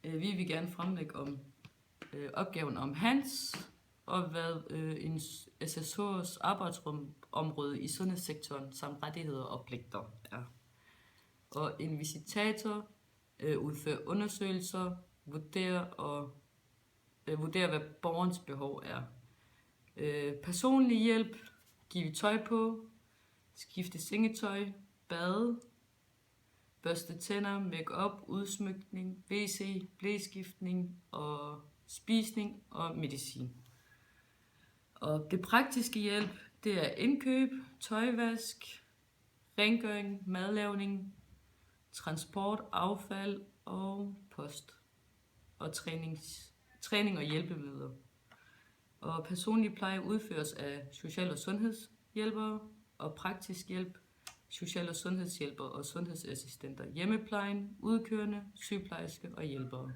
Vi vil gerne fremlægge om opgaven om Hans, og hvad en SSH's arbejdsområde i sundhedssektoren samt rettigheder og pligter er. Og en visitator udfører undersøgelser, vurderer, hvad borgerens behov er. Personlig hjælp, give tøj på, skifte sengetøj, bade, børste tænder, make-up, udsmykning, WC, blæskiftning og spisning og medicin. Og det praktiske hjælp, det er indkøb, tøjvask, rengøring, madlavning, transport, affald og post. Og træning og hjælpemidler. Og personlig pleje udføres af social- og sundhedshjælpere og praktisk hjælp, social- og sundhedshjælpere og sundhedsassistenter, hjemmeplejen, udkørende, sygeplejerske og hjælpere.